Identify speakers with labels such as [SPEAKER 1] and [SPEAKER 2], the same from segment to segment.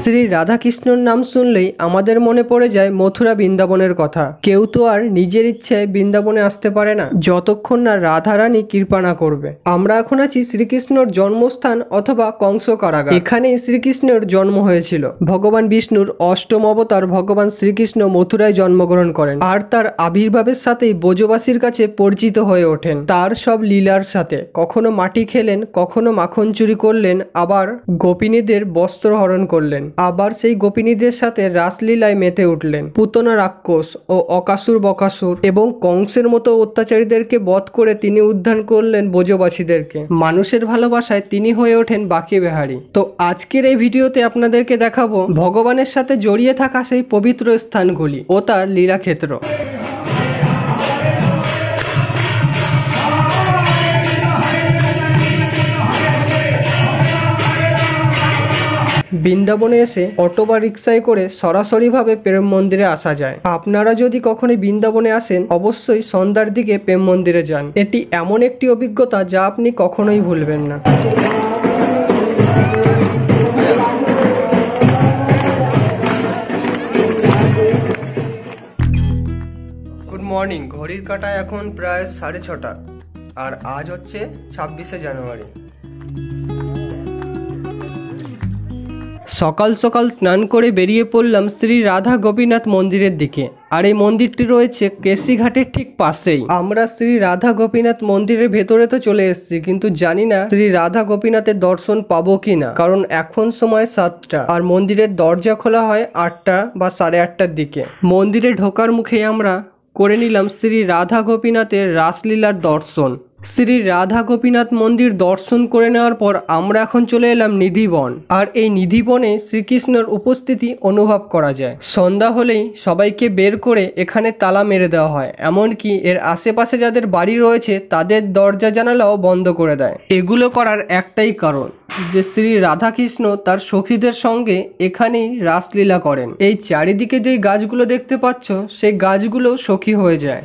[SPEAKER 1] শ্রী রাধাকৃষ্ণর নাম শুনলেই আমাদের মনে পড়ে যায় মথুরা বৃন্দাবনের কথা। কেউ তো আর নিজের ইচ্ছায় বৃন্দাবনে আসতে পারে না যতক্ষণ না রাধারানী কৃপা না করবে। আমরা এখন আছি শ্রীকৃষ্ণর জন্মস্থান অথবা কংস কারাগার। এখানেই শ্রীকৃষ্ণের জন্ম হয়েছিল। ভগবান বিষ্ণুর অষ্টম অবতার ভগবান শ্রীকৃষ্ণ মথুরায় জন্মগ্রহণ করেন আর তার আবির্ভাবের সাথেই ব্রজবাসীর কাছে পরিচিত হয়ে ওঠেন তার সব লীলার সাথে। কখনো মাটি খেলেন, কখনো মাখন চুরি করলেন, আবার গোপিনীদের বস্ত্র হরণ করলেন, আবার সেই গোপিনীদের সাথে রাসলীলায় মেতে উঠলেন। পুতনা রাক্ষস ও অকাসুর বকাসুর এবং কংসের মতো অত্যাচারীদেরকে বধ করে তিনি উদ্ধার করলেন ব্রজবাসীদেরকে। মানুষের ভালোবাসায় তিনি হয়ে ওঠেন বাঁকে বিহারী। তো আজকের এই ভিডিওতে আপনাদেরকে দেখাবো ভগবানের সাথে জড়িয়ে থাকা সেই পবিত্র স্থানগুলি ও তার লীলাক্ষেত্র। বৃন্দাবনে এসে অটো বা রিক্সায় করে সরাসরিভাবে প্রেম মন্দিরে আসা যায়। আপনারা যদি কখনো বৃন্দাবনে আসেন অবশ্যই সন্ধ্যার দিকে প্রেম মন্দিরে যান। এটি এমন একটি অভিজ্ঞতা যা আপনি কখনোই ভুলবেন না। Good morning. ঘড়ির কাঁটায় এখন প্রায় 6:30 আর আজ হচ্ছে 26শে জানুয়ারি। সকাল সকাল স্নান করে বেরিয়ে পড়লাম শ্রী রাধা গোপীনাথ মন্দিরের দিকে। আর এই মন্দিরটি রয়েছে কেশিঘাটের ঠিক পাশেই। আমরা শ্রী রাধা গোপীনাথ মন্দিরের ভেতরে তো চলে এসেছি, কিন্তু জানি না শ্রী রাধা গোপীনাথের দর্শন পাবো কিনা, কারণ এখন সময় 7টা আর মন্দিরের দরজা খোলা হয় 8টা বা 8:30টার দিকে। মন্দিরে ঢোকার মুখে আমরা করে নিলাম শ্রী রাধা গোপীনাথের রাসলীলার দর্শন। শ্রী রাধা গোপীনাথ মন্দির দর্শন করে নেওয়ার পর আমরা এখন চলে এলাম নিধিবন। আর এই নিধিবনে শ্রীকৃষ্ণের উপস্থিতি অনুভব করা যায়। সন্ধ্যা হলেই সবাইকে বের করে এখানে তালা মেরে দেওয়া হয়, এমনকি এর আশেপাশে যাদের বাড়ি রয়েছে তাদের দরজা জানালাও বন্ধ করে দেয়। এগুলো করার একটাই কারণ যে শ্রী রাধাকৃষ্ণ তার সখীদের সঙ্গে এখানেই রাসলীলা করেন। এই চারিদিকে যে গাছগুলো দেখতে পাচ্ছ সেই গাছগুলো সখী হয়ে যায়।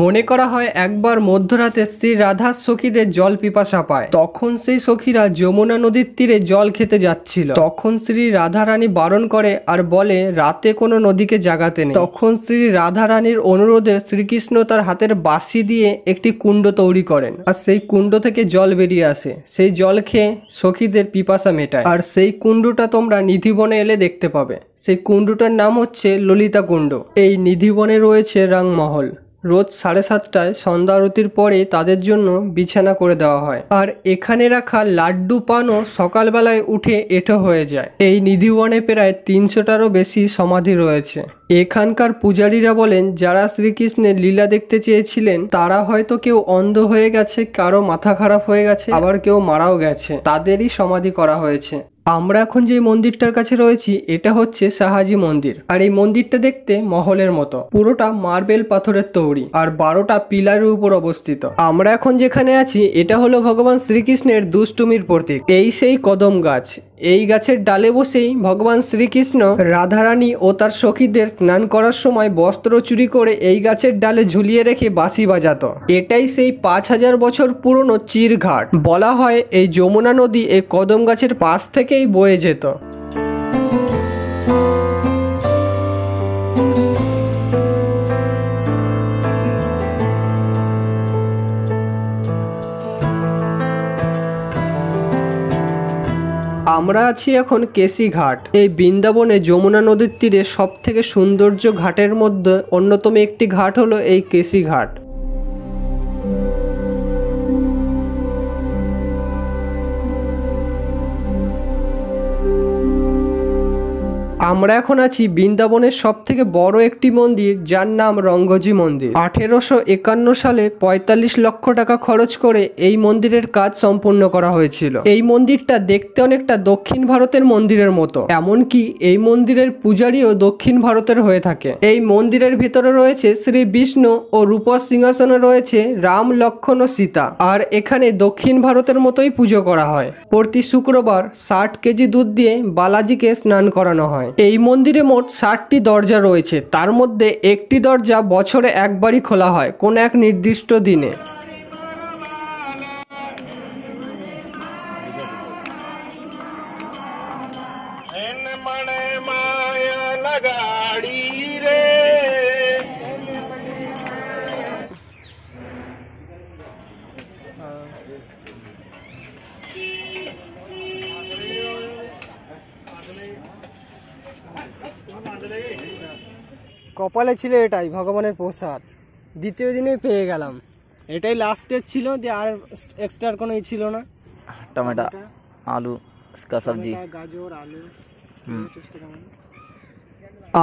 [SPEAKER 1] মনে করা হয় একবার মধ্যরাতে শ্রী রাধার সখীদের জল পিপাসা পায়। তখন সেই সখীরা যমুনা নদীর তীরে জল খেতে যাচ্ছিল। তখন শ্রী রাধা রানী বারণ করে আর বলে রাতে কোনো নদীকে জাগাতে নেই। তখন শ্রী রাধা রানীর অনুরোধে শ্রীকৃষ্ণ তার হাতের বাঁশি দিয়ে একটি কুণ্ড তৈরি করেন আর সেই কুণ্ড থেকে জল বেরিয়ে আসে। সেই জল খেয়ে সখীদের পিপাসা মেটায়। আর সেই কুণ্ডটা তোমরা নিধিবনে এলে দেখতে পাবে। সেই কুণ্ডটার নাম হচ্ছে ললিতা কুণ্ড। এই নিধিবনে রয়েছে রাংমহল। রোজ 7:30টায় সন্ধ্যা আরতির পরে তাদের জন্য বিছানা করে দেওয়া হয়। আর এখানে রাখা লাড্ডু পানও সকালবেলায় উঠে এঁটো হয়ে যায়। এই নিধিবনে প্রায় 300টারও বেশি সমাধি রয়েছে। এখানকার পূজারীরা বলেন যারা শ্রীকৃষ্ণের লীলা দেখতে চেয়েছিলেন তারা হয়তো কেউ অন্ধ হয়ে গেছে, কারো মাথা খারাপ হয়ে গেছে, আবার কেউ মারাও গেছে, তাদেরই সমাধি করা হয়েছে। আমরা এখন যে মন্দিরটার কাছে রয়েছি এটা হচ্ছে শাহাজি মন্দির। আর এই মন্দিরটা দেখতে মহলের মতো, পুরোটা মার্বেল পাথরের তৈরি আর 12টা পিলারের উপর অবস্থিত। আমরা এখন যেখানে আছি এটা হলো ভগবান শ্রীকৃষ্ণের দুষ্টুমির প্রতীক। এই সেই কদম গাছ। এই গাছের ডালে বসেই ভগবান শ্রীকৃষ্ণ রাধারানী ও তার সখীদের স্নান করার সময় বস্ত্র চুরি করে এই গাছের ডালে ঝুলিয়ে রেখে বাঁশি বাজাতো। এটাই সেই 5000 বছর পুরনো চিরঘাট। বলা হয় এই যমুনা নদী এই কদম গাছের পাশ থেকেই বয়ে যেত। আমরা আছি এখন কেশিঘাট। এই বৃন্দাবনে যমুনা নদীর তীরে সব থেকে সৌন্দর্য ঘাটের মধ্যে অন্যতম একটি ঘাট হলো এই কেশিঘাট। আমরা এখন আছি বৃন্দাবনের সব থেকে বড় একটি মন্দির যার নাম রঙ্গজি মন্দির। 1851 সালে 45 লক্ষ টাকা খরচ করে এই মন্দিরের কাজ সম্পূর্ণ করা হয়েছিল। এই মন্দিরটা দেখতে অনেকটা দক্ষিণ ভারতের মন্দিরের মতো, এমনকি এই মন্দিরের পূজারীও দক্ষিণ ভারতের হয়ে থাকে। এই মন্দিরের ভিতরে রয়েছে শ্রী বিষ্ণু ও রূপর সিংহাসনে রয়েছে রাম, লক্ষ্মণ ও সীতা। আর এখানে দক্ষিণ ভারতের মতোই পুজো করা হয়। প্রতি শুক্রবার 60 কেজি দুধ দিয়ে বালাজিকে স্নান করানো হয়। এই মন্দিরে মোট 60টি দরজা রয়েছে, তার মধ্যে একটি দরজা বছরে একবারই খোলা হয় কোন এক নির্দিষ্ট দিনে। কপালে ছিল এটাই ভগবানের প্রসাদ, দ্বিতীয় দিনে পেয়ে গেলাম। এটাই লাস্টের ছিল, যে আর এক্সট্রা কোনো ছিল না।
[SPEAKER 2] टमाटर आलू इसका सब्जी
[SPEAKER 1] গাজর আলু।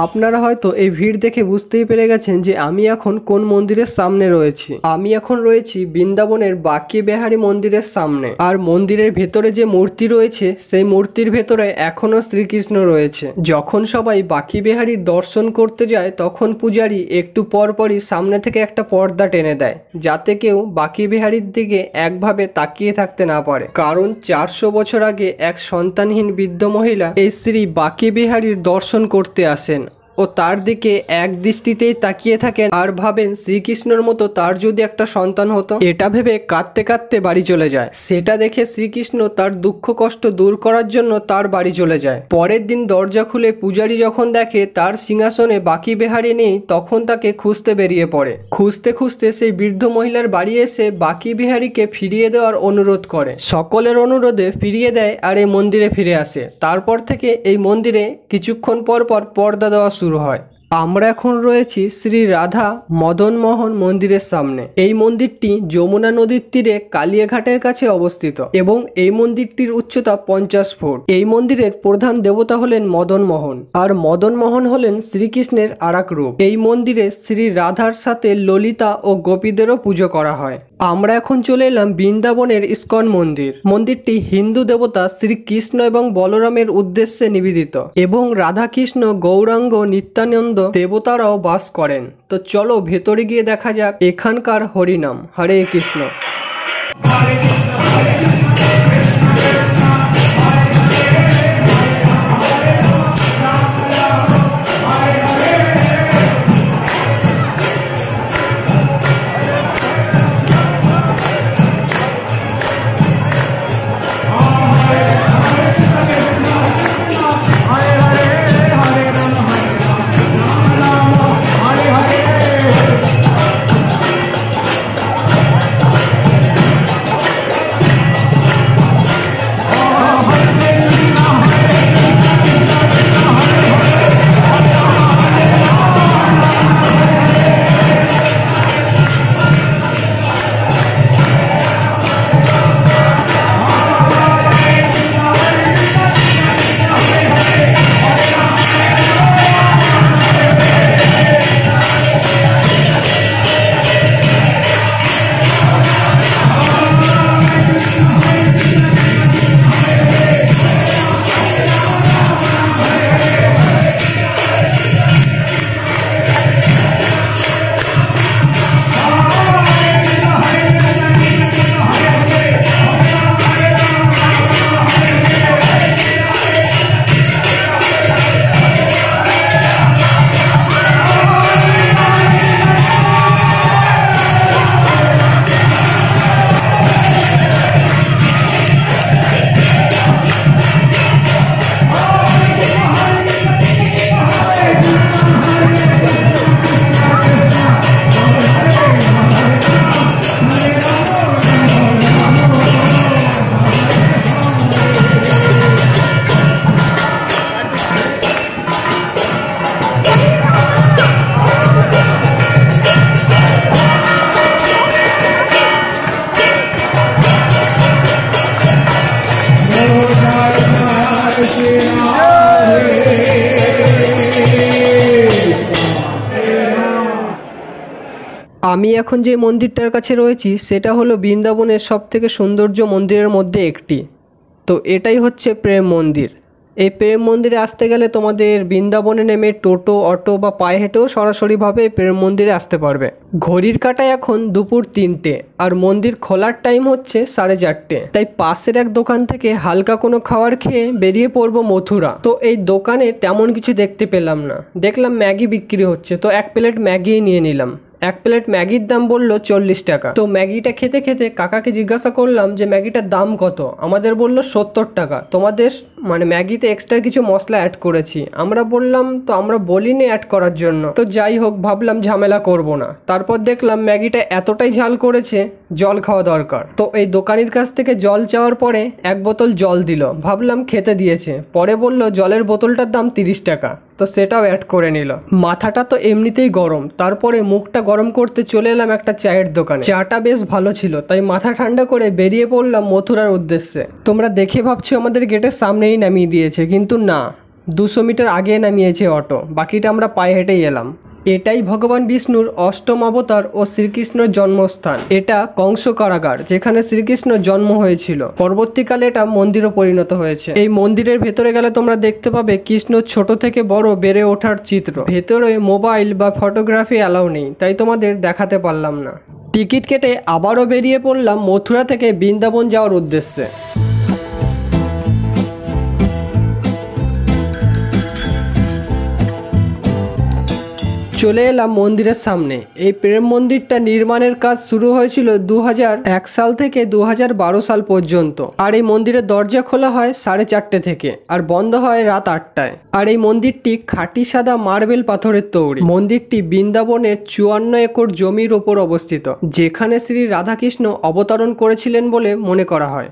[SPEAKER 1] আপনারা হয়তো এই ভিড় দেখে বুঝতেই পেরে গেছেন যে আমি এখন কোন মন্দিরের সামনে রয়েছি। আমি এখন রয়েছি বৃন্দাবনের বাঁকি বিহারী মন্দিরের সামনে। আর মন্দিরের ভেতরে যে মূর্তি রয়েছে সেই মূর্তির ভেতরে এখনো শ্রীকৃষ্ণ রয়েছে। যখন সবাই বাঁকি বিহারীর দর্শন করতে যায় তখন পূজারী একটু পরপরই সামনে থেকে একটা পর্দা টেনে দেয়, যাতে কেউ বাঁকি বিহারীর দিকে একভাবে তাকিয়ে থাকতে না পারে। কারণ 400 বছর আগে এক সন্তানহীন বৃদ্ধ মহিলা এই শ্রী বাঁকি বিহারীর দর্শন করতে আসেন ও তার দিকে এক দৃষ্টিতেই তাকিয়ে থাকেন আর ভাবেন শ্রীকৃষ্ণের মতো তার যদি একটা সন্তান হতো। এটা ভেবে কাঁদতে কাঁদতে বাড়ি চলে যায়। সেটা দেখে শ্রীকৃষ্ণ তার দুঃখ কষ্ট দূর করার জন্য তার বাড়ি চলে যায়। পরের দিন দরজা খুলে পূজারী যখন দেখে তার সিংহাসনে বাঁকি বিহারী নেই, তখন তাকে খুঁজতে বেরিয়ে পড়ে। খুঁজতে খুঁজতে সেই বৃদ্ধ মহিলার বাড়ি এসে বাঁকি বিহারীকে ফিরিয়ে দেওয়ার অনুরোধ করে। সকলের অনুরোধে ফিরিয়ে দেয় আর এই মন্দিরে ফিরে আসে। তারপর থেকে এই মন্দিরে কিছুক্ষণ পর পর পর্দা দেওয়া শুরু হয়। আমরা এখন রয়েছি শ্রী রাধা মদন মোহন মন্দিরের সামনে। এই মন্দিরটি যমুনা নদীর তীরে কালিয়াঘাটের কাছে অবস্থিত এবং এই মন্দিরটির উচ্চতা 50 ফুট। এই মন্দিরের প্রধান দেবতা হলেন মদন মোহন, আর মদন মোহন হলেন শ্রীকৃষ্ণের আরেক রূপ। এই মন্দিরে শ্রী রাধার সাথে ললিতা ও গোপীদেরও পুজো করা হয়। আমরা এখন চলে এলাম বৃন্দাবনের ইস্কন মন্দির। মন্দিরটি হিন্দু দেবতা শ্রীকৃষ্ণ এবং বলরামের উদ্দেশ্যে নিবেদিত এবং রাধাকৃষ্ণ গৌরাঙ্গ নিত্যানন্দ দেবতারাও বাস করেন। তো চলো ভেতরে গিয়ে দেখা যাক এখানকার হরিনাম। হরে কৃষ্ণ। আমি এখন যে মন্দিরটার কাছে রয়েছি সেটা হলো বৃন্দাবনের সবথেকে সৌন্দর্য মন্দিরের মধ্যে একটি। তো এটাই হচ্ছে প্রেম মন্দির। এই প্রেম মন্দিরে আসতে গেলে তোমাদের বৃন্দাবনে নেমে টোটো, অটো বা পায়ে হেঁটেও সরাসরিভাবে প্রেম মন্দিরে আসতে পারবে। ঘড়ির কাঁটায় এখন দুপুর 3টে আর মন্দির খোলার টাইম হচ্ছে 4:30। তাই পাশের এক দোকান থেকে হালকা কোনো খাবার খেয়ে বেরিয়ে পড়বো মথুরা। তো এই দোকানে তেমন কিছু দেখতে পেলাম না, দেখলাম ম্যাগি বিক্রি হচ্ছে, তো 1 প্লেট ম্যাগি নিয়ে নিলাম। 1 প্লেট ম্যাগির দাম বললো 40 টাকা। তো ম্যাগিটা খেতে খেতে কাকাকে জিজ্ঞাসা করলাম যে ম্যাগিটার দাম কত। আমাদের বললো 70 টাকা। তোমাদের মানে ম্যাগিতে এক্সট্রা কিছু মশলা অ্যাড করেছি। আমরা বললাম তো আমরা বলিনি অ্যাড করার জন্য। তো যাই হোক, ভাবলাম ঝামেলা করব না। তারপর দেখলাম ম্যাগিটা এতটাই ঝাল করেছে, জল খাওয়া দরকার। তো এই দোকানির কাছ থেকে জল চাওয়ার পরে 1 বোতল জল দিল, ভাবলাম খেতে দিয়েছে। পরে বলল জলের বোতলটার দাম 30 টাকা। তো সেটাও অ্যাড করে নিল। মাথাটা তো এমনিতেই গরম, তারপরে মুখটা গরম করতে চলে এলাম একটা চায়ের দোকানে। চাটা বেশ ভালো ছিল, তাই মাথা ঠান্ডা করে বেরিয়ে পড়লাম মথুরার উদ্দেশ্যে। তোমরা দেখে ভাবছো আমাদের গেটের সামনেই নামিয়ে দিয়েছে, কিন্তু না, 200 মিটার আগে নামিয়েছে অটো। বাকিটা আমরা পায়ে হেঁটেই এলাম। এটাই ভগবান বিষ্ণুর অষ্টম অবতার ও শ্রীকৃষ্ণর জন্মস্থান। এটা কংস কারাগার, যেখানে শ্রীকৃষ্ণ জন্ম হয়েছিল। পরবর্তীকালে এটা মন্দিরও পরিণত হয়েছে। এই মন্দিরের ভেতরে গেলে তোমরা দেখতে পাবে কৃষ্ণ ছোট থেকে বড় বেড়ে ওঠার চিত্র। ভেতরে মোবাইল বা ফটোগ্রাফি অ্যালাউ নেই, তাই তোমাদের দেখাতে পারলাম না। টিকিট কেটে আবারও বেরিয়ে পড়লাম মথুরা থেকে বৃন্দাবন যাওয়ার উদ্দেশ্যে। চলে এলাম মন্দিরের সামনে। এই প্রেম মন্দিরটা নির্মাণের কাজ শুরু হয়েছিল 2001 সাল থেকে 2012 সাল পর্যন্ত। আর এই মন্দিরের দরজা খোলা হয় 4:30 থেকে আর বন্ধ হয় রাত 8টায়। আর এই মন্দিরটি খাঁটি সাদা মার্বেল পাথরের তৈরি। মন্দিরটি বৃন্দাবনের 54 একর জমির ওপর অবস্থিত, যেখানে শ্রী রাধাকৃষ্ণ অবতরণ করেছিলেন বলে মনে করা হয়।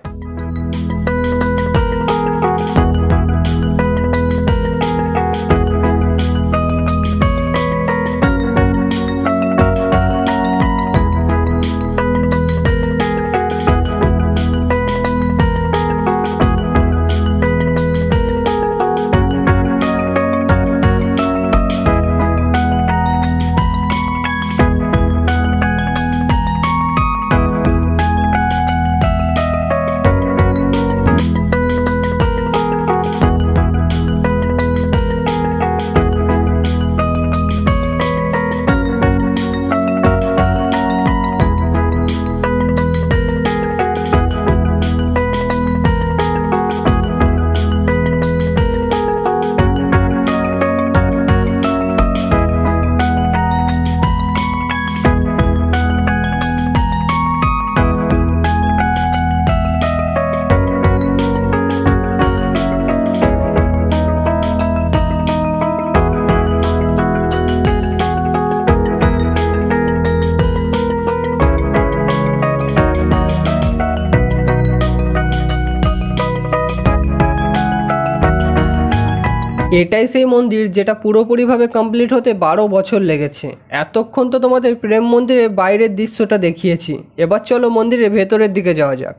[SPEAKER 1] এটাই সেই মন্দির যেটা পুরোপুরিভাবে কমপ্লিট হতে 12 বছর লেগেছে। এতক্ষণ তো তোমাদের প্রেম মন্দিরের বাইরের দৃশ্যটা দেখিয়েছি, এবার চলো মন্দিরের ভেতরের দিকে যাওয়া যাক।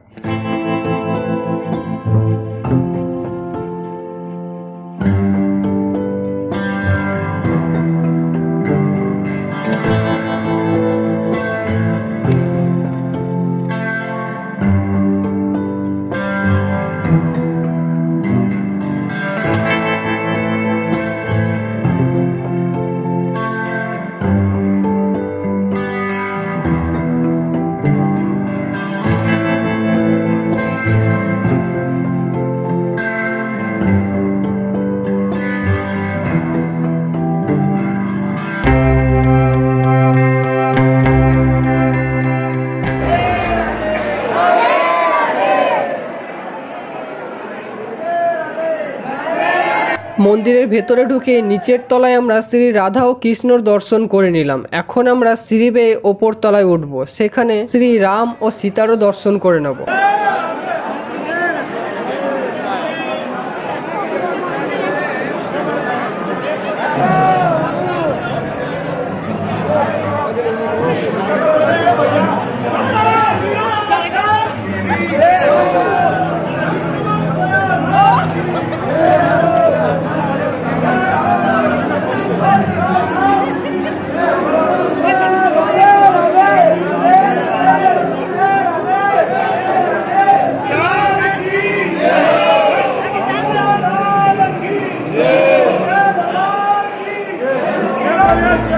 [SPEAKER 1] মন্দিরের ভেতরে ঢুকে নিচের তলায় আমরা শ্রী রাধা ও কৃষ্ণর দর্শন করে নিলাম। এখন আমরা সিঁড়ি বেয়ে ওপর তলায় উঠব, সেখানে শ্রী রাম ও সীতারও দর্শন করে নেব।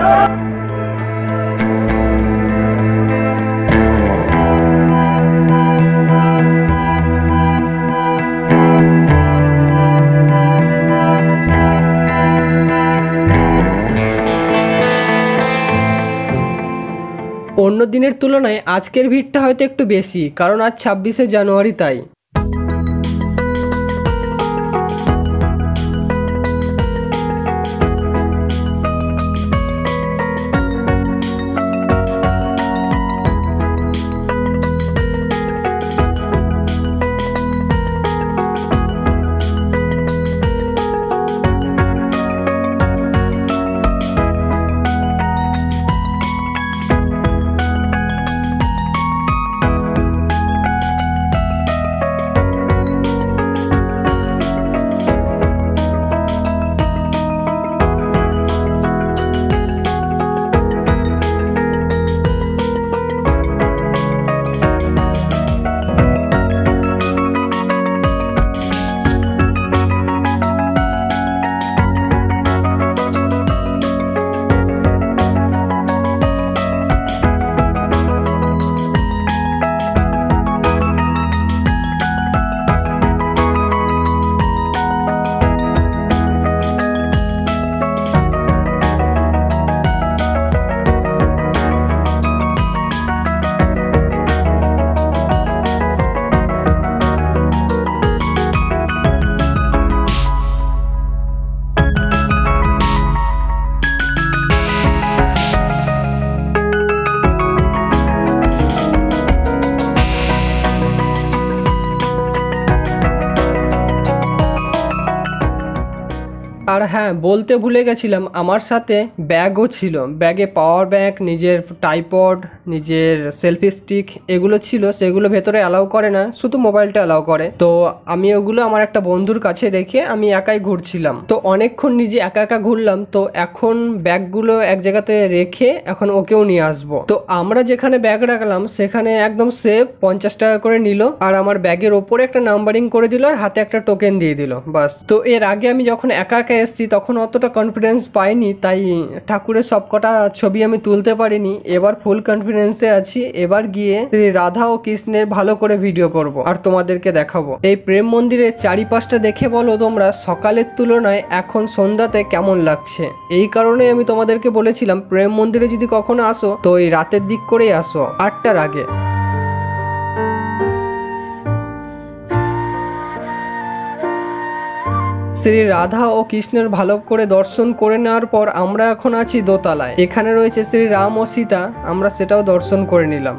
[SPEAKER 1] অন্য দিনের তুলনায় আজকের ভিড়টা হয়তো একটু বেশি, কারণ আজ 26শে জানুয়ারি তাই। আর হ্যাঁ, বলতে ভুলে গেছিলাম, আমার সাথে ব্যাগও ছিল। ব্যাগে পাওয়ার ব্যাংক, নিজের ট্রাইপড, নিজের সেলফি স্টিক এগুলো ছিল। সেগুলো ভেতরে অ্যালাউ করে না, শুধু মোবাইলটা অ্যালাউ করে। তো আমি ওগুলো আমার একটা বন্ধুর কাছে রেখে আমি একাই ঘুরছিলাম। তো অনেকক্ষণ নিজে একা একা ঘুরলাম। তো এখন ব্যাগগুলো এক জায়গাতে রেখে এখন ওকেও নিয়ে আসবো। তো আমরা যেখানে ব্যাগ রাখলাম সেখানে একদম সেফ 50 টাকা করে নিল, আর আমার ব্যাগের ওপরে একটা নাম্বারিং করে দিল আর হাতে একটা টোকেন দিয়ে দিল, বাস। তো এর আগে আমি যখন একা একা এসেছি তখন অতটা কনফিডেন্স পাইনি, তাই ঠাকুরের সবকটা ছবি আমি তুলতে পারিনি। এবার ফুল কনফিডেন্সে আছি। এবার গিয়ে শ্রী রাধা ও কৃষ্ণের ভালো করে ভিডিও করব আর তোমাদেরকে দেখাবো। এই প্রেম মন্দিরের চারিপাশটা দেখে বলো তোমরা সকালের তুলনায় এখন সন্ধ্যাতে কেমন লাগছে। এই কারণে আমি তোমাদেরকে বলেছিলাম প্রেম মন্দিরে যদি কখনো আসো তো এই রাতের দিক করেই আসো, 8টার আগে। শ্রী রাধা ও কৃষ্ণের ভালো করে দর্শন করে নেওয়ার পর আমরা এখন আছি দোতলায়। এখানে রয়েছে শ্রী রাম ও সীতা, আমরা সেটাও দর্শন করে নিলাম।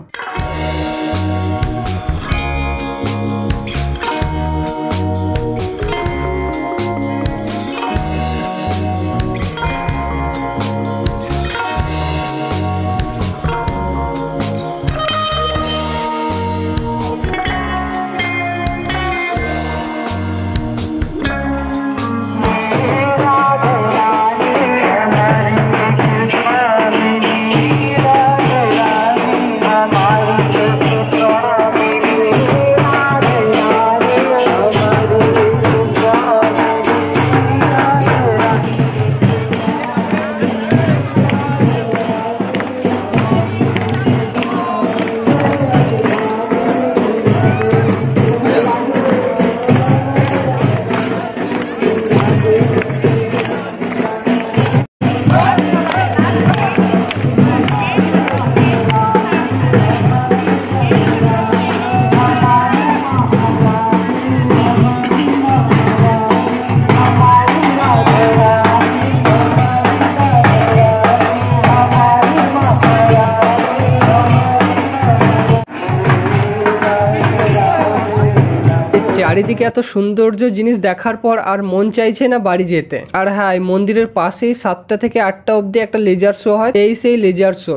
[SPEAKER 1] চারিদিকে এত সৌন্দর্য জিনিস দেখার পর আর মন চাইছে না বাড়ি যেতে। আর হ্যাঁ, মন্দিরের পাশেই 7টা থেকে 8টা অবধি একটা লেজার শো হয়, এই সেই লেজার শো।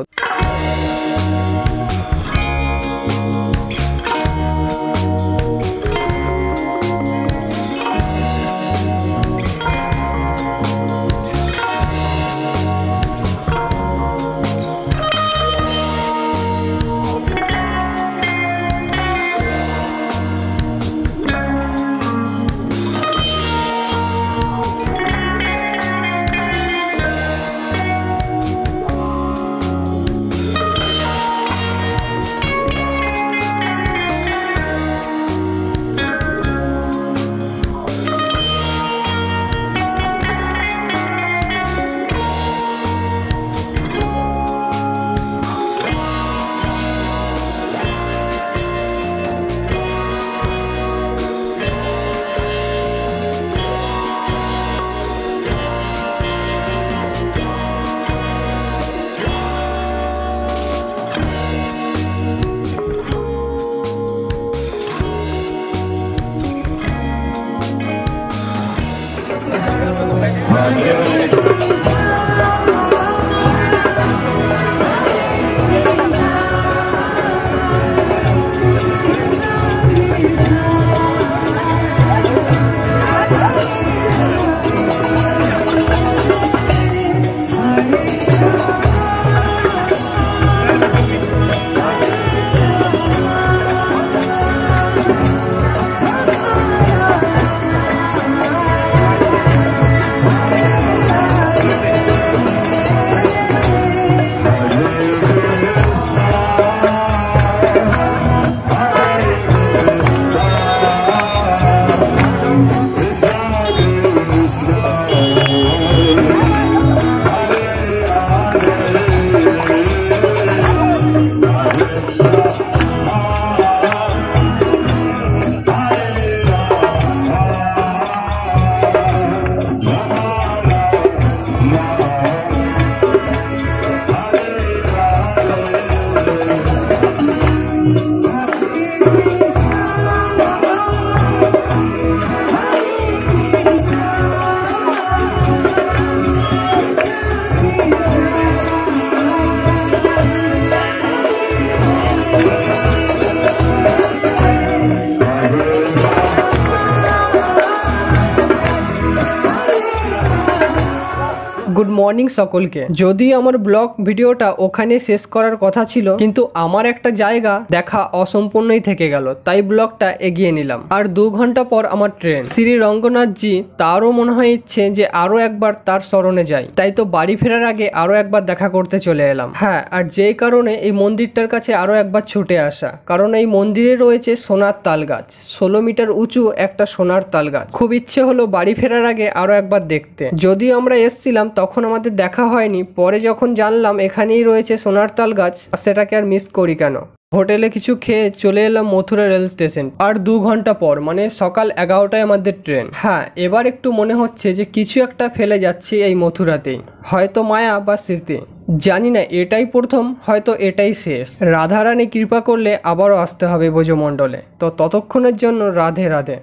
[SPEAKER 1] মর্নিং সকলকে। যদিও আমার ব্লগ ভিডিওটা ওখানে শেষ করার কথা ছিল, কিন্তু আমার একটা জায়গা দেখা অসম্পূর্ণই থেকে গেল, তাই ব্লগটা এগিয়ে নিলাম। আর 2 ঘন্টা পর আমার ট্রেন। শ্রী রঙ্গনাথজি তারও মনে হয় ইচ্ছে যে আরো একবার তার স্মরণে যাই, তাই তো বাড়ি ফেরার আগে আরো একবার দেখা করতে চলে এলাম। হ্যাঁ, আর যেই কারণে এই মন্দিরটার কাছে আরো একবার ছুটে আসা, কারণ এই মন্দিরে রয়েছে সোনার তাল গাছ, 16 মিটার উঁচু একটা সোনার তাল গাছ। খুব ইচ্ছে হলো বাড়ি ফেরার আগে আরো একবার দেখতে। যদিও আমরা এসছিলাম তখন আমাদের দেখা হয়নি, পরে যখন জানলাম এখানেই রয়েছে সোনার তাল গাছ, সেটাকে আর মিস করি কেন। হোটেলে কিছু খেয়ে চলে এলাম মথুরা রেল স্টেশন। আর 2 ঘন্টা পর মানে সকাল 11টায় আমাদের ট্রেন। হ্যাঁ, এবার একটু মনে হচ্ছে যে কিছু একটা ফেলে যাচ্ছি এই মথুরাতেই, হয়তো মায়া বা স্মৃতি, জানি না এটাই প্রথম, হয়তো এটাই শেষ। রাধারানী কৃপা করলে আবারও আসতে হবে ব্রজমণ্ডলে। তো ততক্ষণের জন্য রাধে রাধে।